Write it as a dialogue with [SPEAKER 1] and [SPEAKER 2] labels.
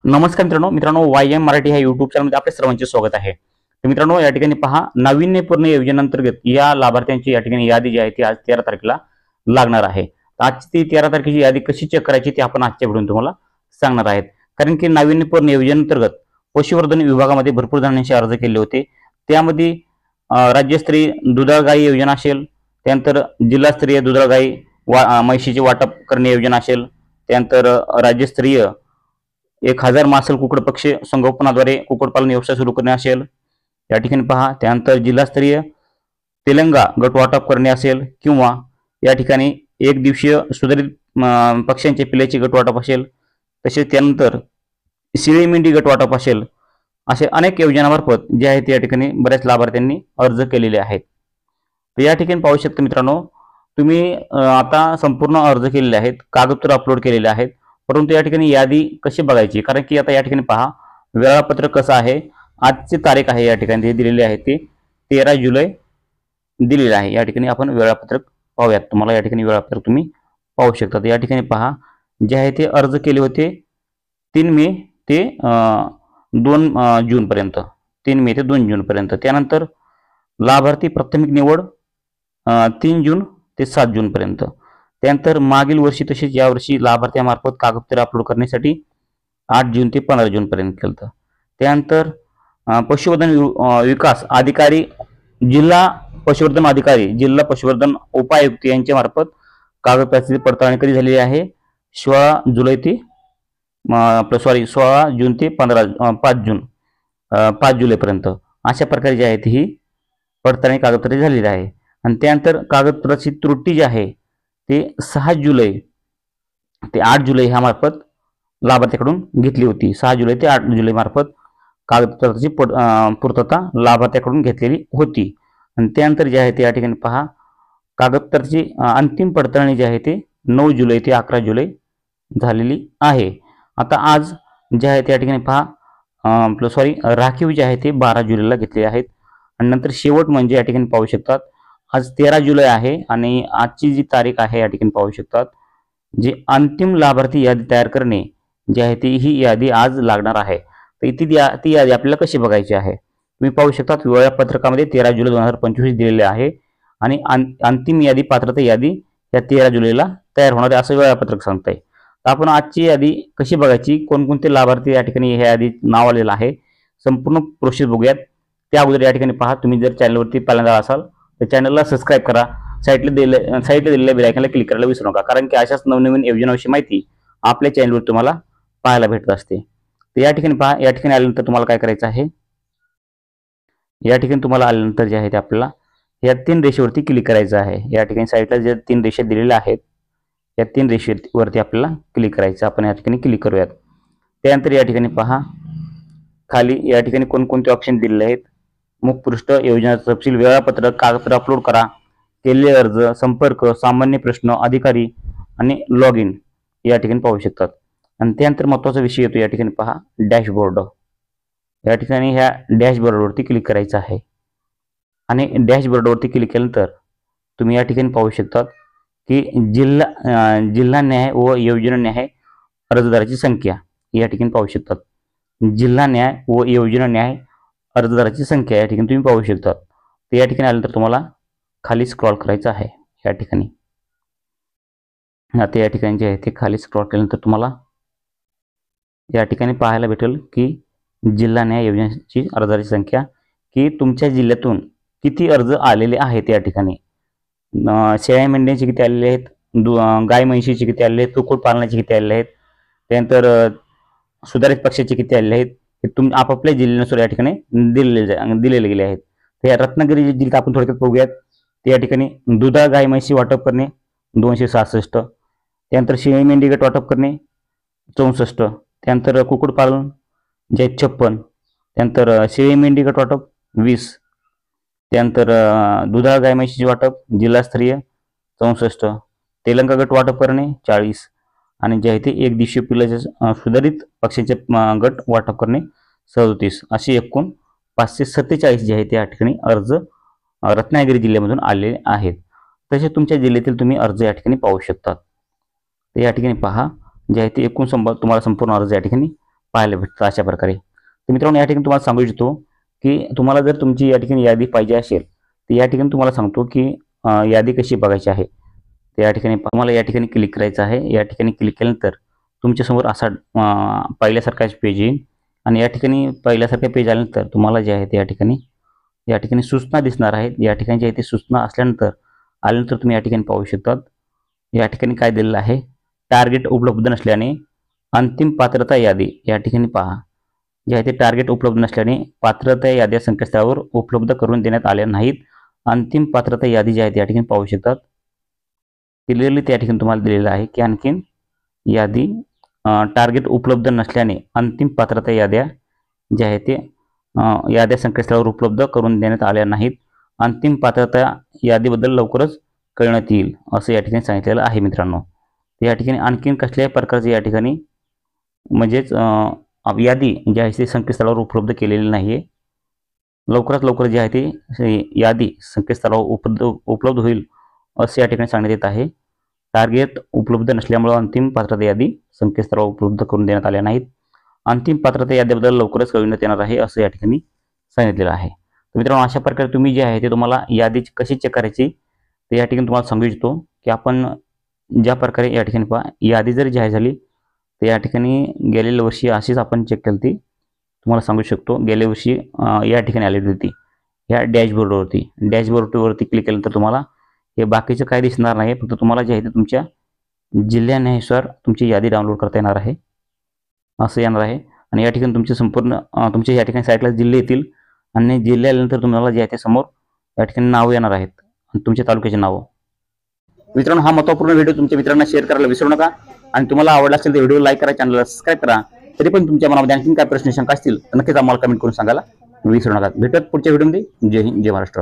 [SPEAKER 1] नमस्कार मित्रांनो YM मराठी ह्या युट्यूब चॅनलमध्ये आपल्या सर्वांचे स्वागत आहे। तर मित्रांनो, या ठिकाणी पहा, नाविन्यपूर्ण योजनेअंतर्गत या लाभार्थ्यांची या ठिकाणी यादी जी आहे ती आज 13 तारखेला लागणार आहे। आजची ती 13 तारखेची यादी कशी चेक करायची ते आपण आजच्या व्हिडिओत तुम्हाला सांगणार आहेत। कारण की नाविन्यपूर्ण योजनेअंतर्गत पशुवर्धन विभागामध्ये भरपूर जणांनी अर्ज केले होते। त्यामध्ये राज्यस्तरीय दुधाळ गाई योजना असेल, त्यानंतर जिल्हास्तरीय दुधाळ गाई म्हशीचे वाटप करणे योजना असेल, त्यानंतर राज्यस्तरीय 1000 मासल कुक्कुट पक्षी संगोपनाद्वारे कुक्कुटपालन व्यवसाय सुरू करणे असेल, या ठिकाणी पहा, त्यानंतर जिल्हास्तरीय तेलंगा गट वाटप करणे असेल, किंवा या ठिकाणी एक दिवसीय सुधारित पक्ष्यांचे पिल्ल्याचे गट वाटप असेल, तसेच त्यानंतर शेळी मेंढी गट वाटप असेल, असे अनेक योजनामार्फत जे आहेत या ठिकाणी बऱ्याच लाभार्थ्यांनी अर्ज केलेले आहेत। तर या ठिकाणी पाहू शकता मित्रांनो, तुम्ही आता संपूर्ण अर्ज केलेले आहेत, कागदपत्र अपलोड केलेले आहेत, परंतु या ठिकाणी यादी कशी बघायची? कारण की आता या ठिकाणी पहा, वेळापत्रक कसं आहे, आजची तारीख आहे या ठिकाणी जे दिलेली आहे ते 13 जुलै दिलेले आहे। या ठिकाणी आपण वेळापत्रक पाहूयात। तुम्हाला या ठिकाणी वेळापत्रक तुम्ही पाहू शकता। या ठिकाणी पहा, जे आहे ते अर्ज केले होते 3 मे ते 2 जून पर्यंत, 3 मे ते 2 जून पर्यंत। त्यानंतर लाभार्थी प्राथमिक निवड 3 जून ते 7 जून पर्यंत। त्यानंतर मागील वर्षी तसेच यावर्षी लाभार्थ्यामार्फत कागदपत्रे अपलोड करण्यासाठी 8 जून ते 15 जून पर्यंत केलं। त्यानंतर पशुवर्धन विकास अधिकारी, जिल्हा पशुवर्धन अधिकारी, जिल्हा पशुवर्धन उपायुक्त यांच्या मार्फत कागदपत्राची पडताळणी कधी झालेली आहे? 16 जून ते 5 जुलैपर्यंत अशा प्रकारे जी आहे ही पडताळणी कागदपत्रे झालेली आहे। आणि त्यानंतर कागदपत्राची त्रुटी जी आहे ते 6 जुलै ते 8 जुलै ह्या मार्फत लाभार्थ्याकडून घेतली होती। 6 जुलै ते 8 जुलै मार्फत कागदपत्राची पूर्तता लाभार्थ्याकडून घेतलेली होती। आणि त्यानंतर जे आहे ते या ठिकाणी पहा, कागदपत्राची अंतिम पडताळणी जी आहे ते 9 जुलै ते 11 जुलै झालेली आहे। आता आज जे आहे त्या ठिकाणी पहा, राखीव जे आहे ते 12 जुलैला घेतले आहेत। आणि नंतर शेवट म्हणजे या ठिकाणी पाहू शकतात, आज 13 जुलै आहे आणि आजची जी तारीख आहे या ठिकाणी पाहू शकतात, जे अंतिम लाभार्थी यादी तयार करणे जी आहे ती ही यादी आज लागणार आहे। तर ती यादी आपल्याला कशी बघायची आहे? तुम्ही पाहू शकता, वेळापत्रकामध्ये 13 जुलै 2025 दिलेले आहे आणि अंतिम यादी, पात्रता यादी या 13 जुलैला तयार होणार आहे असं वेळापत्रक सांगताय। तर आपण आजची यादी कशी बघायची, कोणकोणते लाभार्थी या ठिकाणी ह्या यादीत नाव आलेलं आहे, संपूर्ण प्रोसेस बघूयात। त्या अगोदर या ठिकाणी पहा, तुम्ही जर चॅनलवरती पहिल्यांदा असाल तर चॅनलला सबस्क्राईब करा, साईडला दिलेल्या बेल आयकॉनला क्लिक करायला विसरू नका, कारण की अशाच नवनवीन योजनांविषयी माहिती आपल्या चॅनलवर तुम्हाला पाहायला भेटत असते। तर या ठिकाणी पहा, या ठिकाणी आल्यानंतर तुम्हाला काय करायचं आहे, या ठिकाणी तुम्हाला आल्यानंतर जे आहे ते आपल्याला या 3 रेषेवरती क्लिक करायचं आहे। या ठिकाणी साईडला जे 3 रेषा दिलेल्या आहेत या 3 रेषेवरती आपल्याला क्लिक करायचं। आपण या ठिकाणी क्लिक करूयात। त्यानंतर या ठिकाणी पहा, खाली या ठिकाणी कोणकोणते ऑप्शन दिलेले आहेत, मुखपृष्ठ, योजनाचा तपशील, वेळापत्रक, कागदपत्र अपलोड करा, केलेले अर्ज, संपर्क, सामान्य प्रश्न, अधिकारी आणि लॉग इन या ठिकाणी पाहू शकतात। आणि त्यानंतर महत्त्वाचा विषय येतो, या ठिकाणी पहा, डॅशबोर्ड। या ठिकाणी ह्या डॅशबोर्डवरती क्लिक करायचं आहे आणि डॅशबोर्डवरती क्लिक केल्यानंतर तुम्ही या ठिकाणी पाहू शकतात की जिल्हा न्याय व योजना न्याय अर्जदाराची संख्या या ठिकाणी पाहू शकतात। जिल्हा न्याय व योजना न्याय अर्जदाराची संख्या या ठिकाणी तुम्ही पाहू शकता। तर या ठिकाणी आल्यानंतर तुम्हाला खाली स्क्रॉल करायचं आहे। या ठिकाणी आता या ठिकाणी जे आहे ते खाली स्क्रॉल केल्यानंतर तुम्हाला या ठिकाणी पाहायला भेटेल की जिल्हा न्याय योजनेची अर्जदाराची संख्या, की तुमच्या जिल्ह्यातून किती अर्ज आलेले आहेत, या ठिकाणी शेळ्या मेंढ्यांचे किती आलेले आहेत, गाय म्हशीचे किती आलेले आहेत, कुक्कुटपालनाचे किती आलेले आहेत, त्यानंतर सुधारित पक्षाचे किती आलेले आहेत, हे आपापल्या जिल्ह्यानुसार या ठिकाणी दिलेले गेले आहेत। तर या रत्नागिरी जिल्ह्यात आपण थोडक्यात बघूयात। तर या ठिकाणी दुधाळ गाय म्हशी वाटप करणे 266, त्यानंतर शेळी मेंढी गट वाटप करणे 64, त्यानंतर कुक्कुटपालन जे 56, त्यानंतर शेळी मेंढी गट वाटप 20, त्यानंतर दुधाळ गाय म्हशीचे वाटप जिल्हास्तरीय 64, तेलंगा गट वाटप करणे 40, आणि जे आहे ते एक दिवसीय पिल्लाचे सुधारित पक्ष्यांचे गट वाटप करणे 37, असे एकूण 547 जे आहे ते या ठिकाणी अर्ज रत्नागिरी जिल्ह्यामधून आलेले आहेत। तसे तुमच्या जिल्ह्यातील तुम्ही अर्ज या ठिकाणी पाहू शकता। तर या ठिकाणी पहा, जे आहे ते एकूण तुम्हाला संपूर्ण अर्ज या ठिकाणी पाहायला भेटतं अशा प्रकारे. तर मित्रांनो, या ठिकाणी तुम्हाला सांगू इच्छितो की तुम्हाला जर तुमची या ठिकाणी यादी पाहिजे असेल तर या ठिकाणी तुम्हाला सांगतो की यादी कशी बघायची आहे. तर या ठिकाणी तुम्हाला या ठिकाणी क्लिक करायचं आहे. या ठिकाणी क्लिक केल्यानंतर तुमच्यासमोर असा पहिल्यासारखाच पेज येईल आणि या ठिकाणी पहिल्यासारखं पेज आल्यानंतर तुम्हाला जे आहे ते या ठिकाणी सूचना दिसणार आहेत. या ठिकाणी जे आहे ते सूचना आल्यानंतर तुम्ही या ठिकाणी पाहू शकतात. या ठिकाणी काय दिलेलं आहे, टार्गेट उपलब्ध नसल्याने अंतिम पात्रता यादी. या ठिकाणी पहा, जे आहे ते टार्गेट उपलब्ध नसल्याने पात्रता याद्या संकेतस्थळावर उपलब्ध करून देण्यात आल्या नाहीत. अंतिम पात्रता यादी जी आहे या ठिकाणी पाहू शकतात. क्लिअरली त्या ठिकाणी तुम्हाला दिलेलं आहे की आणखीन यादी टार्गेट उपलब्ध नसल्याने अंतिम पात्रता याद्या ज्या आहेत ते याद्या संकेतस्थळावर उपलब्ध करून देण्यात आल्या नाहीत. अंतिम पात्रता यादीबद्दल लवकरच कळण्यात येईल असं या ठिकाणी सांगितलेलं आहे मित्रांनो. या ठिकाणी आणखीन कसल्याही प्रकारचे या ठिकाणी म्हणजेच यादी जी आहे ते संकेतस्थळावर उपलब्ध केलेली नाही आहे. लवकरात लवकर जे आहे ते यादी संकेतस्थळावर उपलब्ध होईल असे या ठिकाणी सांगण्यात येत आहे. टार्गेट उपलब्ध नसल्यामुळे अंतिम पात्रता यादी संकेतस्थळावर उपलब्ध करून देण्यात आल्या नाहीत. अंतिम पात्रता यादीबद्दल लवकरच कळविण्यात येणार आहे असं या ठिकाणी सांगितलेलं आहे. तर मित्रांनो, अशा प्रकारे तुम्ही जे आहे ते तुम्हाला यादी कशी चेक करायची ते या ठिकाणी तुम्हाला सांगू इच्छितो की आपण ज्या प्रकारे या ठिकाणी पहा, यादी जरी जाहीर झाली तर या ठिकाणी गेलेल्या वर्षी अशीच आपण चेक केली ती तुम्हाला सांगू शकतो. गेल्या वर्षी या ठिकाणी आलेली होती ह्या डॅशबोर्डवरती क्लिक केल्यानंतर तुम्हाला हे बाकीचं काय दिसणार नाही. फक्त तुम्हाला जे आहे ते तुमच्या जिल्ह्यानुसार तुमची यादी डाउनलोड करता येणार आहे असं येणार आहे. आणि या ठिकाणी तुमचे संपूर्ण तुमच्या या ठिकाणी साईडला जिल्हे येतील आणि जिल्हे आल्यानंतर तुम्हाला जे आहे ते समोर या ठिकाणी नावं येणार आहेत आणि तुमच्या तालुक्याचे नावं. मित्रांनो, हा महत्त्वपूर्ण व्हिडिओ तुमच्या मित्रांना शेअर करायला विसरू नका आणि तुम्हाला आवडला असेल तर व्हिडिओ लाईक करा, चॅनलला सबस्क्राईब करा. तरी पण तुमच्या मनामध्ये आणखी काय प्रश्न शंका असतील तर नक्कीच आम्हाला कमेंट करून सांगायला विसरू नका. भेटत पुढच्या व्हिडिओमध्ये. जय हिंद, जय महाराष्ट्र.